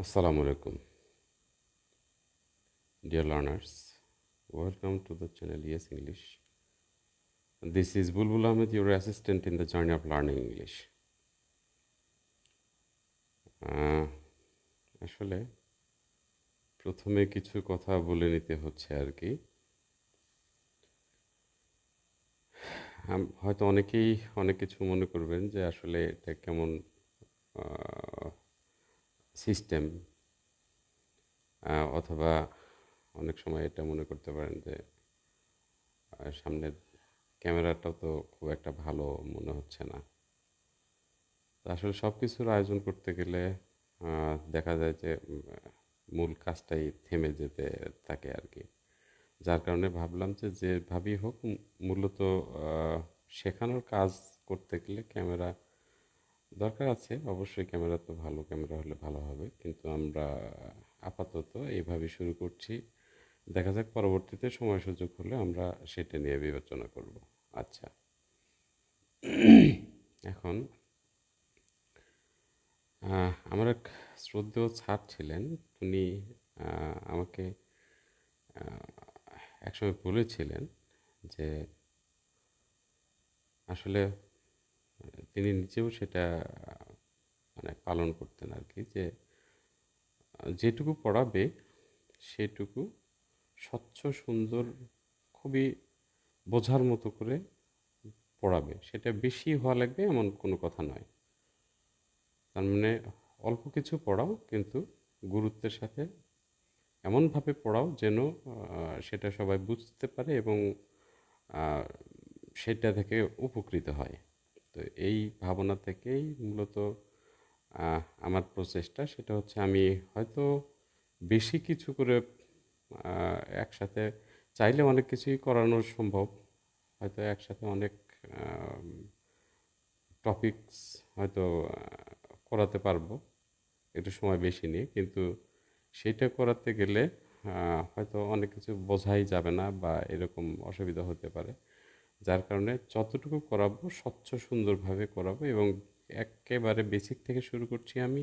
Assalamu alaikum, dear learners. Welcome to the channel Yes English. This is Bulbul Ahmed, your assistant in the journey of learning English. আসলে প্রথমে কিছু কথা বলে নিতে হচ্ছে আর কি। হয়তো অনেকেই অনেক কিছু মনে করবেন যে আসলে এটা কেমন সিস্টেম, অথবা অনেক সময় এটা মনে করতে পারেন যে সামনের ক্যামেরাটাও তো খুব একটা ভালো মনে হচ্ছে না। তো আসলে সব কিছুর আয়োজন করতে গেলে দেখা যায় যে মূল কাজটাই থেমে যেতে থাকে আর কি। যার কারণে ভাবলাম যে যেভাবেই হোক মূলত শেখানোর কাজ করতে গেলে ক্যামেরা দরকার আছে। অবশ্যই ক্যামেরা তো ভালো ক্যামেরা হলে ভালো হবে, কিন্তু আমরা আপাতত এইভাবে শুরু করছি। দেখা যাক পরবর্তীতে সময় সুযোগ হলে আমরা সেটা নিয়ে বিবেচনা করব। আচ্ছা, এখন আমার এক শ্রদ্ধেয় স্যার ছিলেন। উনি আমাকে একসময় বলেছিলেন যে আসলে তিনি নিজেও সেটা মানে পালন করতেন আর কি, যে যেটুকু পড়াবে সেটুকু স্বচ্ছ সুন্দর, খুবই বোঝার মতো করে পড়াবে। সেটা বেশি হওয়া লাগবে এমন কোনো কথা নয়। তার মানে অল্প কিছু পড়াও, কিন্তু গুরুত্বের সাথে এমনভাবে পড়াও যেন সেটা সবাই বুঝতে পারে এবং সেটা থেকে উপকৃত হয়। তো এই ভাবনা থেকেই মূলত আমার প্রচেষ্টা সেটা হচ্ছে, আমি হয়তো বেশি কিছু করে একসাথে চাইলে অনেক কিছুই করানো সম্ভব। হয়তো একসাথে অনেক টপিকস হয়তো করাতে পারবো একটু সময় বেশি নিয়ে, কিন্তু সেইটা করাতে গেলে হয়তো অনেক কিছু বোঝাই যাবে না বা এরকম অসুবিধা হতে পারে। যার কারণে যতটুকু করাবো স্বচ্ছ সুন্দরভাবে করাবো এবং একেবারে বেসিক থেকে শুরু করছি আমি।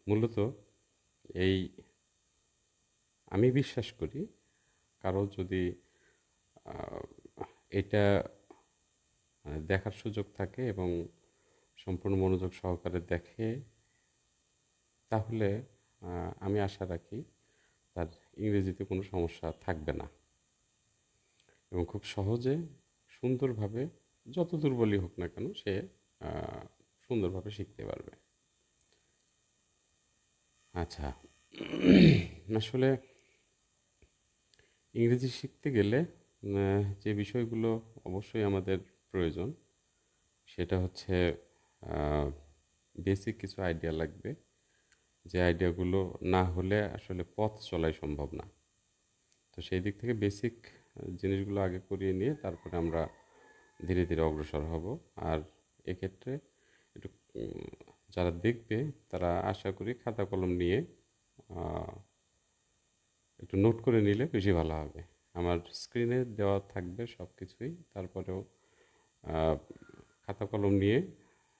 মূলত এই আমি বিশ্বাস করি, কারো যদি এটা দেখার সুযোগ থাকে এবং সম্পূর্ণ মনোযোগ সহকারে দেখে, তাহলে আমি আশা রাখি তার ইংরেজিতে কোনো সমস্যা থাকবে না এবং খুব সহজে সুন্দরভাবে, যত দুর্বলই হোক না কেন, সে সুন্দরভাবে শিখতে পারবে। আচ্ছা, আসলে ইংরেজি শিখতে গেলে যে বিষয়গুলো অবশ্যই আমাদের প্রয়োজন সেটা হচ্ছে বেসিক কিছু আইডিয়া লাগবে, যে আইডিয়াগুলো না হলে আসলে পথ চলাই সম্ভব না। তো সেই দিক থেকে বেসিক জিনিসগুলো আগে করিয়ে নিয়ে তারপরে আমরা ধীরে ধীরে অগ্রসর হব। আর এক্ষেত্রে একটু যারা দেখবে তারা আশা করি খাতা কলম নিয়ে একটু নোট করে নিলে বেশি ভালো হবে। আমার স্ক্রিনে দেওয়া থাকবে সব কিছুই, তারপরেও খাতা কলম নিয়ে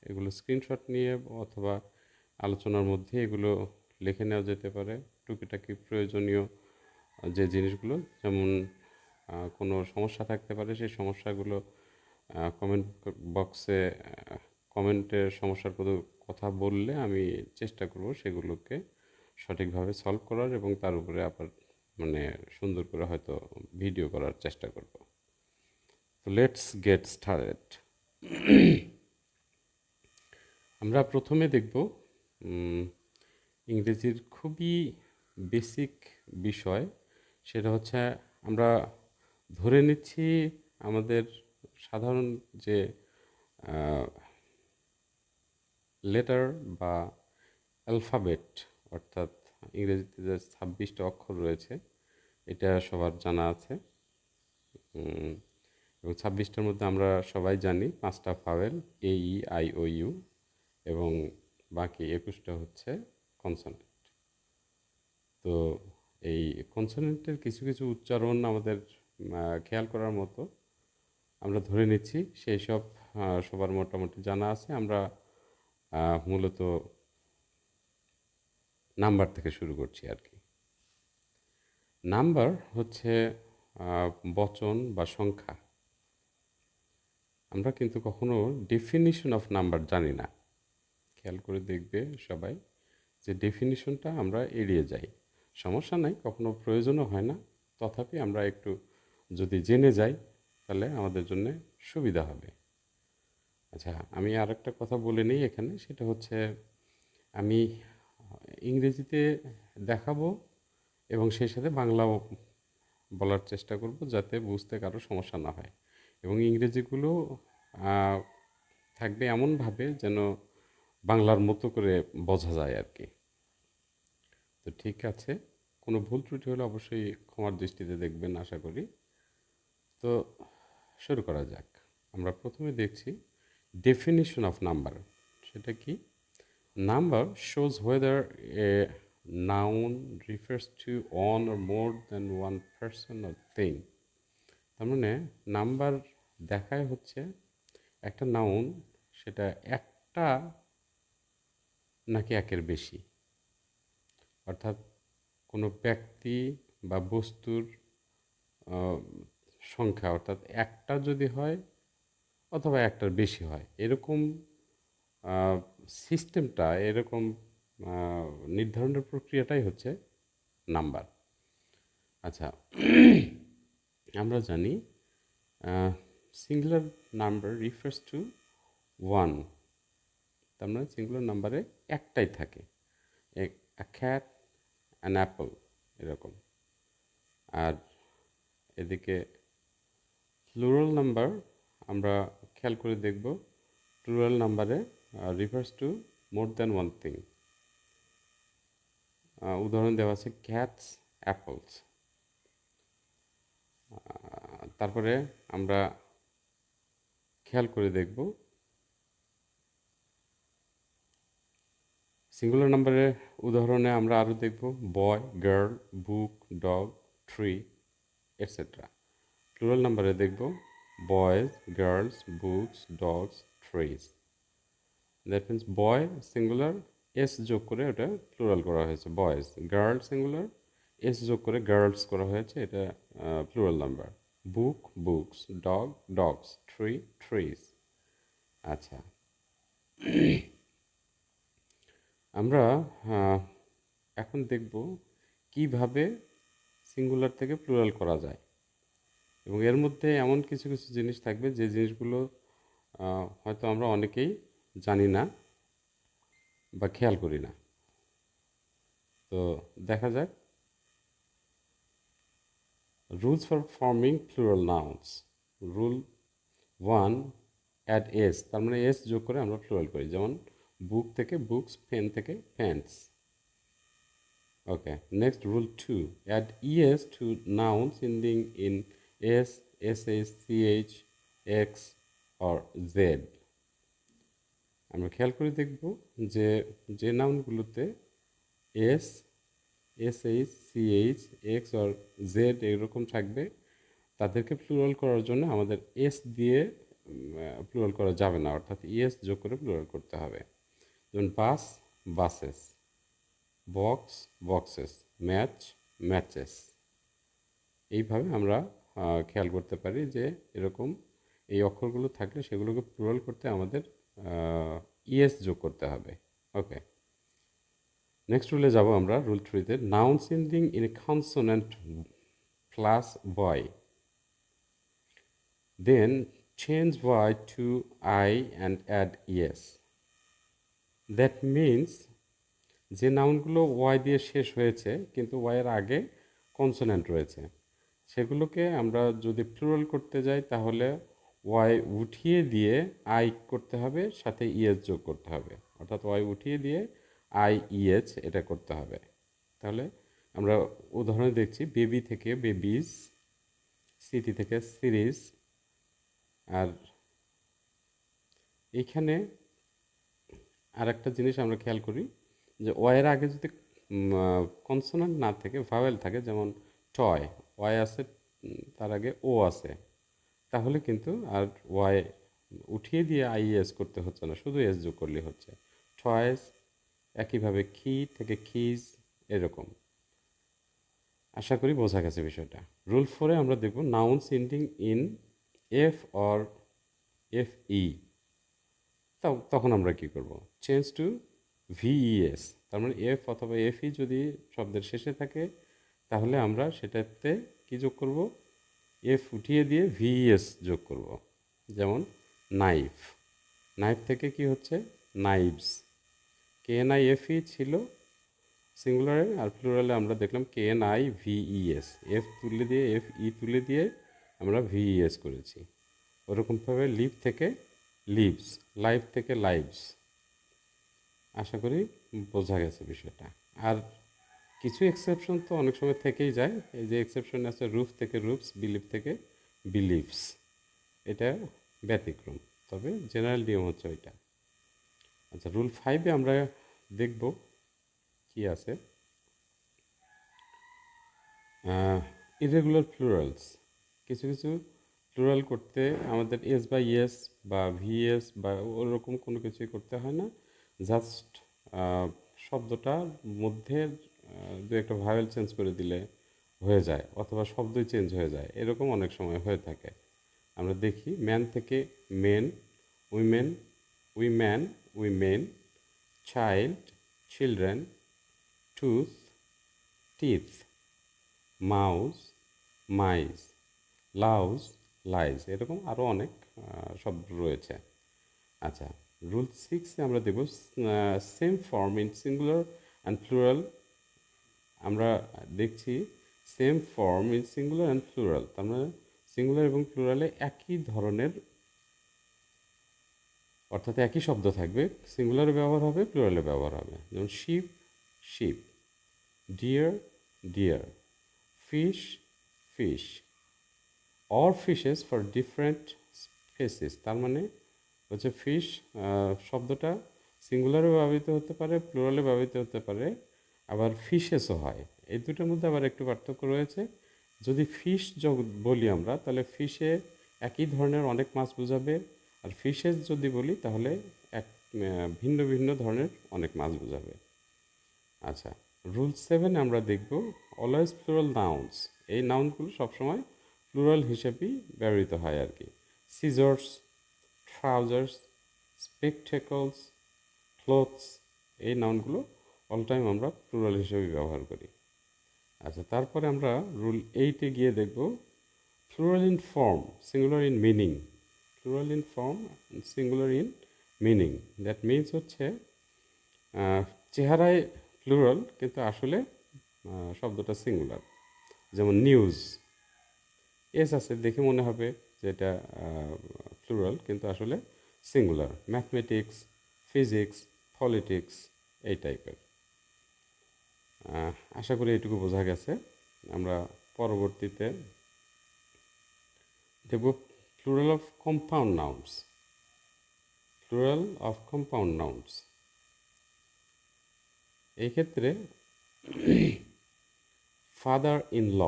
এগুলো স্ক্রিনশট নিয়ে অথবা আলোচনার মধ্যে এগুলো লিখে নেওয়া যেতে পারে। টুকিটাকি প্রয়োজনীয় যে জিনিসগুলো, যেমন কোনো সমস্যা থাকতে পারে, সেই সমস্যাগুলো কমেন্ট বক্সে কমেন্টের সমস্যার কথা বললে আমি চেষ্টা করব সেগুলোকে সঠিকভাবে সলভ করার এবং তার উপরে আবার মানে সুন্দর করে হয়তো ভিডিও করার চেষ্টা করব। তো লেটস গেট স্টার্টেড। আমরা প্রথমে দেখব ইংরেজির খুবই বেসিক বিষয়। সেটা হচ্ছে, আমরা ধরে নিচ্ছি আমাদের সাধারণ যে লেটার বা অ্যালফাবেট, অর্থাৎ ইংরেজিতে যে 26টা অক্ষর রয়েছে, এটা সবার জানা আছে। এবং 26টার মধ্যে আমরা সবাই জানি 5টা ভাওয়েল, AEIOU, এবং বাকি 21টা হচ্ছে কনসোনেন্ট। তো এই কনসোনেন্টের কিছু কিছু উচ্চারণ আমাদের খেয়াল করার মতো। আমরা ধরে নিচ্ছি সেই সব সবার মোটামুটি জানা আছে। আমরা মূলত নাম্বার থেকে শুরু করছি আর কি। নাম্বার হচ্ছে বচন বা সংখ্যা। আমরা কিন্তু কখনো ডেফিনিশন অফ নাম্বার জানি না। খেয়াল করে দেখবে সবাই যে ডেফিনিশনটা আমরা এড়িয়ে যাই। সমস্যা নাই, কখনো প্রয়োজনও হয় না। তথাপি আমরা একটু যদি জেনে যাই তাহলে আমাদের জন্যে সুবিধা হবে। আচ্ছা, আমি আরেকটা কথা বলে নিই এখানে, সেটা হচ্ছে আমি ইংরেজিতে দেখাবো এবং সেই সাথে বাংলাও বলার চেষ্টা করব যাতে বুঝতে কারো সমস্যা না হয়। এবং ইংরেজিগুলো আহ, থাকবে এমনভাবে যেন বাংলার মতো করে বোঝা যায় আর কি। তো ঠিক আছে, কোনো ভুল ত্রুটি হলে অবশ্যই ক্ষমার দৃষ্টিতে দেখবেন আশা করি। তো শুরু করা যাক। আমরা প্রথমে দেখছি ডেফিনিশন অফ নাম্বার। সেটা কি? Number shows whether a noun refers to one or more than one person or thing. তার মানে নাম্বার দেখায় হচ্ছে একটা নাউন সেটা একটা নাকি একের বেশি। অর্থাৎ কোনো ব্যক্তি বা বস্তুর আহ, সংখ্যা, অর্থাৎ একটা যদি হয় অথবা একটার বেশি হয়, এরকম সিস্টেমটা, এরকম আহ, নির্ধারণের প্রক্রিয়াটাই হচ্ছে নাম্বার। আচ্ছা, আমরা জানি singular number refers to one. তার মানে সিঙ্গুলার নাম্বারে একটাই থাকে। a cat, an apple, এরকম। আর এদিকে প্লুরাল নাম্বার আমরা খেয়াল করে দেখব, প্লুরাল নাম্বারে refers to more than one thing. উদাহরণ দেওয়া আছে ক্যাটস, অ্যাপলস। তারপরে আমরা খেয়াল করে দেখব সিঙ্গুলার নাম্বারের উদাহরণে আমরা আরও দেখব বয়, গার্ল, বুক, ডগ, ট্রি, এটসেট্রা। প্লুরাল নাম্বারে দেখব boys, girls, books, dogs, trees. That means boy singular, S যোগ করে ওটা প্লুরাল করা হয়েছে বয়েজ। গার্ল সিঙ্গুলার, এস যোগ করে গার্লস করা হয়েছে, এটা plural number. Book, books, dog, dogs, tree, trees. আচ্ছা, আমরা এখন দেখব কিভাবে সিঙ্গুলার থেকে প্লুরাল করা যায়। এবং এর মধ্যে এমন কিছু কিছু জিনিস থাকবে যে জিনিসগুলো হয়তো আমরা অনেকেই জানি না বা খেয়াল করি না। তো দেখা যাক। Rules for forming plural nouns. Rule 1, add S. তার মানে এস যোগ করে আমরা প্লুরাল করি, যেমন বুক থেকে বুকস, পেন থেকে pens. Okay, next rule 2, add E S to nouns ending in S, S H, C H, X or Z. আমরা খেয়াল করে দেখব যে যে নাউনগুলোতে S, S H, C H, X or Z এরকম থাকবে, তাদেরকে প্লুরাল করার জন্য আমাদের এস দিয়ে প্লুরাল করা যাবে না, অর্থাৎ ইএস যোগ করে প্লুরাল করতে হবে। যেমন bus, buses, box, boxes, match, matches. এইভাবে আমরা খেয়াল করতে পারি যে এরকম এই অক্ষরগুলো থাকলে সেগুলোকে প্লুরাল করতে আমাদের ইএস যোগ করতে হবে। ওকে, নেক্সট রুলে যাব আমরা, রুল 3-তে। Nouns ending in a consonant plus boy, then change Y to I and add E S. That means যে নাউনগুলো ওয়াই দিয়ে শেষ হয়েছে কিন্তু ওয়াইয়ের আগে কনসোনেন্ট রয়েছে, সেগুলোকে আমরা যদি প্লুরাল করতে যাই তাহলে ওয়াই উঠিয়ে দিয়ে আই করতে হবে, সাথে ইএস যোগ করতে হবে। অর্থাৎ ওয়াই উঠিয়ে দিয়ে আই ইএস এটা করতে হবে। তাহলে আমরা উদাহরণে দেখছি বেবি থেকে বেবিজ, সিটি থেকে সিরিজ। আর এইখানে আর একটা জিনিস আমরা খেয়াল করি যে ওয়ের আগে যদি কনসোনান্ট না থেকে ভাওয়েল থাকে, যেমন টয়, ওয়াই আছে, তার আগে ও আছে, তাহলে কিন্তু আর ওয়াই উঠিয়ে দিয়ে আইএস করতে হচ্ছে না, শুধু এস যোগ করলে হচ্ছে। টয়েস, একইভাবে কি থেকে কিজ, এরকম। আশা করি বোঝা গেছে বিষয়টা। রুল 4-এ আমরা দেখব nouns ending in F or F E. তখন আমরা কি করব? Change to VES. তার মানে এফ অথবা এফ ই যদি শব্দের শেষে থাকে, তাহলে আমরা সেটাতে কি যোগ করব? এফ উঠিয়ে দিয়ে ভিইএস যোগ করব। যেমন নাইফ, নাইফ থেকে কি হচ্ছে? Knives. K N I F E ছিল সিঙ্গুলারে, আর প্লুরালে আমরা দেখলাম K N I VES. F তুলে দিয়ে, এফ ই তুলে দিয়ে আমরা ভিইএস করেছি। ওরকমভাবে লিভ থেকে লিভস, লাইফ থেকে লাইভস। আশা করি বোঝা গেছে বিষয়টা। আর কিছু এক্সেপশন তো অনেক সময় থেকেই যায়। এই যে এক্সেপশন আছে রুফ থেকে রুফস, বিলিভ থেকে বিলিভস, এটা ব্যতিক্রম, তবে জেনারেল নিয়ম হচ্ছে ওইটা। আচ্ছা, রুল 5-এ আমরা দেখব কি আছে। Irregular plurals. কিছু কিছু প্লুরাল করতে আমাদের এস বা ইয়েস বা ভিএস বা ওরকম কোনো কিছুই করতে হয় না। জাস্ট শব্দটার মধ্যে দু একটা ভাওয়েল চেঞ্জ করে দিলে হয়ে যায়, অথবা শব্দই চেঞ্জ হয়ে যায়, এরকম অনেক সময় হয়ে থাকে। আমরা দেখি ম্যান থেকে men, women, woman, women, child, children, tooth, teeth, mouse, mice, louse, lice, এরকম আরও অনেক শব্দ রয়েছে। আচ্ছা, রুল 6-এ আমরা দেখব same form in singular and plural. আমরা দেখছি same form in singular and plural, তার মানে সিঙ্গুলার এবং প্লুরালে একই ধরনের, অর্থাৎ একই শব্দ থাকবে, সিঙ্গুলারে ব্যবহার হবে, প্লুরালে ব্যবহার হবে। যেমন sheep, sheep, deer, deer, fish, fish, or fishes for different species. তার মানে হচ্ছে ফিশ শব্দটা সিঙ্গুলারে ব্যবহৃত হতে পারে, প্লুরালে ব্যবহৃত হতে পারে, আবার ফিশেসও হয়। এই দুটোর মধ্যে আবার একটু পার্থক্য রয়েছে। যদি ফিশ বলি আমরা, তাহলে ফিশে একই ধরনের অনেক মাছ বোঝাবে, আর ফিশেস যদি বলি তাহলে এক ভিন্ন ভিন্ন ধরনের অনেক মাছ বোঝাবে। আচ্ছা, রুল 7 আমরা দেখব অলওয়েজ প্লুরাল নাউন্স। এই নাউনগুলো সবসময় প্লুরাল হিসেবেই ব্যবহৃত হয় আর কি। সিজার্স, ট্রাউজার্স, স্পেকটেকলস, ক্লোথস, এই নাউনগুলো অল টাইম আমরা প্লুরাল হিসেবে ব্যবহার করি। আচ্ছা, তারপরে আমরা রুল 8-এ গিয়ে দেখব plural in form, singular in meaning. Plural in form, singular in meaning, that means হচ্ছে চেহারায় প্লুরাল কিন্তু আসলে শব্দটা সিঙ্গুলার। যেমন নিউজ, এস আছে, দেখে মনে হবে যে এটা প্লুরাল, কিন্তু আসলে সিঙ্গুলার। ম্যাথমেটিক্স, ফিজিক্স, পলিটিক্স, এই টাইপের। আশা করি এটুকু বোঝা গেছে। আমরা পরবর্তীতে দেখব plural of compound nouns. Plural of compound nouns, এই ক্ষেত্রে ফাদার ইন ল,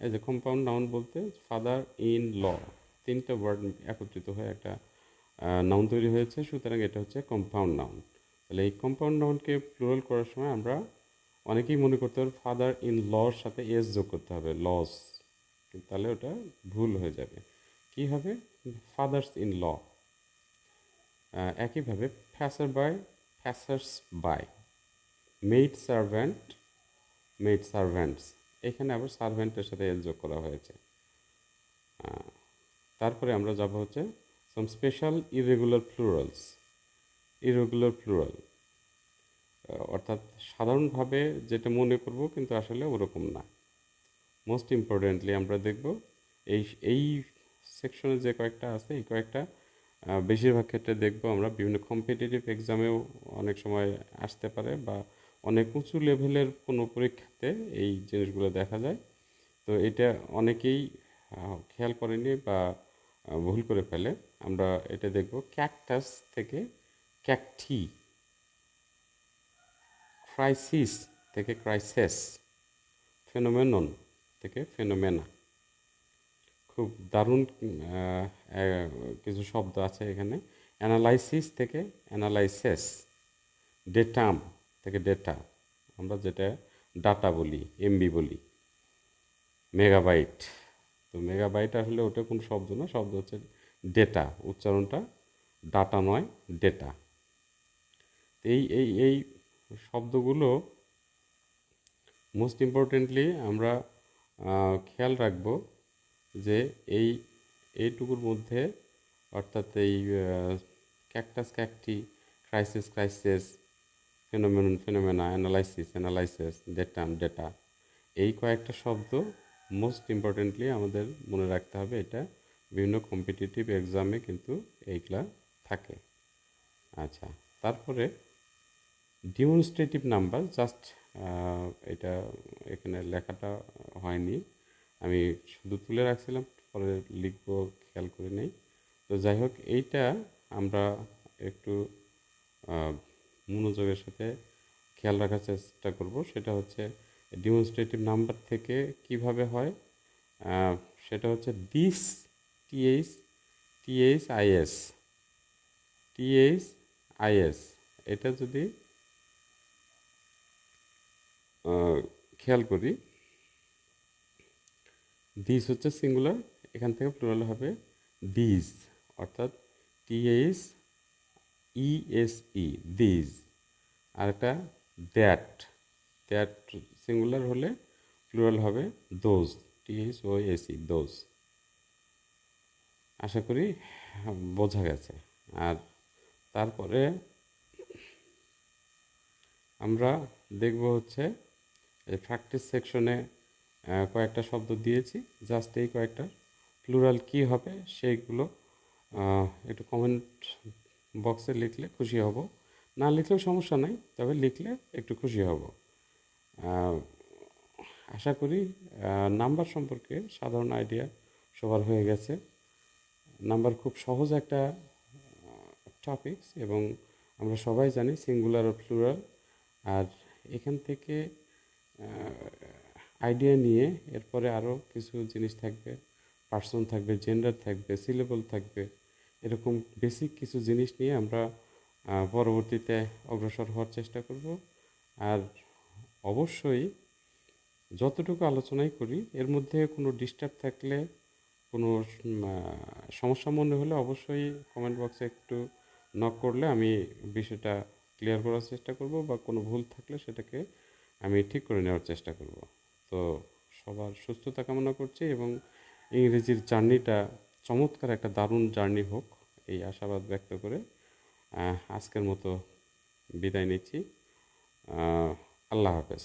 এই যে কম্পাউন্ড নাউন বলতে ফাদার ইন ল, তিনটা ওয়ার্ড একত্রিত হয়ে একটা নাউন তৈরি হয়েছে, সুতরাং এটা হচ্ছে কম্পাউন্ড নাউন। তাহলে এই কম্পাউন্ড নাউনকে প্লুরাল করার সময় আমরা অনেকেই মনে করতে পারি ফাদার ইন লর সাথে এস যোগ করতে হবে, লস, তাহলে ওটা ভুল হয়ে যাবে। কি হবে? Fathers in law. একইভাবে passer by, passers by, maid servant, maid servants, এখানে আবার সার্ভ্যান্টের সাথে এস যোগ করা হয়েছে। তারপরে আমরা যাব হচ্ছে some special irregular plurals. Irregular plural অর্থাৎ সাধারণভাবে যেটা মনে করব কিন্তু আসলে ওরকম না। মোস্ট ইম্পর্টেন্টলি আমরা দেখব এই এই সেকশনে যে কয়েকটা আছে, এই কয়েকটা বেশিরভাগ ক্ষেত্রে দেখব আমরা বিভিন্ন কম্পিটিটিভ এক্সামেও অনেক সময় আসতে পারে, বা অনেক উঁচু লেভেলের কোনো পরীক্ষাতে এই জিনিসগুলো দেখা যায়। তো এটা অনেকেই খেয়াল করেনি বা ভুল করে ফেলে। আমরা এটা দেখব ক্যাকটাস থেকে ক্যাকটি, ক্রাইসিস থেকে ক্রাইসেস, ফেনোমেনন থেকে ফেনোমেনা। খুব দারুণ কিছু শব্দ আছে এখানে। অ্যানালাইসিস থেকে অ্যানালাইসেস, ডেটাম থেকে ডেটা, আমরা যেটা ডাটা বলি, এমবি বলি, মেগাবাইট। তো মেগাবাইট আসলে ওটা কোনো শব্দ না, শব্দ হচ্ছে ডেটা, উচ্চারণটা ডাটা নয়, ডেটা। এই শব্দগুলো মোস্ট ইম্পর্টেন্টলি আমরা খেয়াল রাখবো যে এই এইটুকুর মধ্যে, অর্থাৎ এই cactus cacti, crisis, phenomena, analysis, data, এই কয়েকটা শব্দ মোস্ট ইম্পর্টেন্টলি আমাদের মনে রাখতে হবে। এটা বিভিন্ন কম্পিটিটিভ এক্সামে কিন্তু এইগুলা থাকে। আচ্ছা, তারপরে ডিমনস্ট্রেটিভ নাম্বার, জাস্ট এটা এখানে লেখাটা হয়নি, আমি শুধু তুলে রাখছিলাম, পরে লিখবো খেয়াল করে নেই। তো যাই হোক, এইটা আমরা একটু মনোযোগের সাথে খেয়াল রাখার চেষ্টা করব। সেটা হচ্ছে ডিমনস্ট্রেটিভ নাম্বার থেকে কিভাবে হয়, সেটা হচ্ছে দিস, টিএইচ টিএইচআইএস, টিএইচআইএস, এটা যদি খেয়াল করি, দিস হচ্ছে সিঙ্গুলার, এখান থেকে প্লুরাল হবে দিজ, অর্থাৎ টিএইচ ইএসই, দিজ। আর একটা দ্যাট, দ্যাট সিঙ্গুলার হলে প্লুরাল হবে দোজ, টিএইচওএসই, দোজ। আশা করি বোঝা গেছে। আর তারপরে আমরা দেখব হচ্ছে এই প্র্যাকটিস সেকশনে কয়েকটা শব্দ দিয়েছি, জাস্ট এই কয়েকটা প্লুরাল কী হবে সেইগুলো একটু কমেন্ট বক্সে লিখলে খুশি হব, না লিখলেও সমস্যা নাই, তবে লিখলে একটু খুশি হব। আশা করি নাম্বার সম্পর্কে সাধারণ আইডিয়া সবার হয়ে গেছে। নাম্বার খুব সহজ একটা টপিকস, এবং আমরা সবাই জানি সিঙ্গুলার ও প্লুরাল। আর এখান থেকে আইডিয়া নিয়ে এরপরে আরও কিছু জিনিস থাকবে, পার্সন থাকবে, জেন্ডার থাকবে, সিলেবল থাকবে, এরকম বেসিক কিছু জিনিস নিয়ে আমরা পরবর্তীতে অগ্রসর হওয়ার চেষ্টা করব। আর অবশ্যই যতটুকু আলোচনাই করি এর মধ্যে কোনো ডিস্টার্ব থাকলে, কোনো সমস্যা মনে হলে অবশ্যই কমেন্ট বক্সে একটু নক করলে আমি বিষয়টা ক্লিয়ার করার চেষ্টা করব, বা কোনো ভুল থাকলে সেটাকে আমি ঠিক করে নেওয়ার চেষ্টা করব। তো সবার সুস্থতা কামনা করছি, এবং ইংরেজির জার্নিটা চমৎকার একটা দারুণ জার্নি হোক, এই আশাবাদ ব্যক্ত করে আজকের মতো বিদায় নিচ্ছি। আল্লাহ হাফেজ।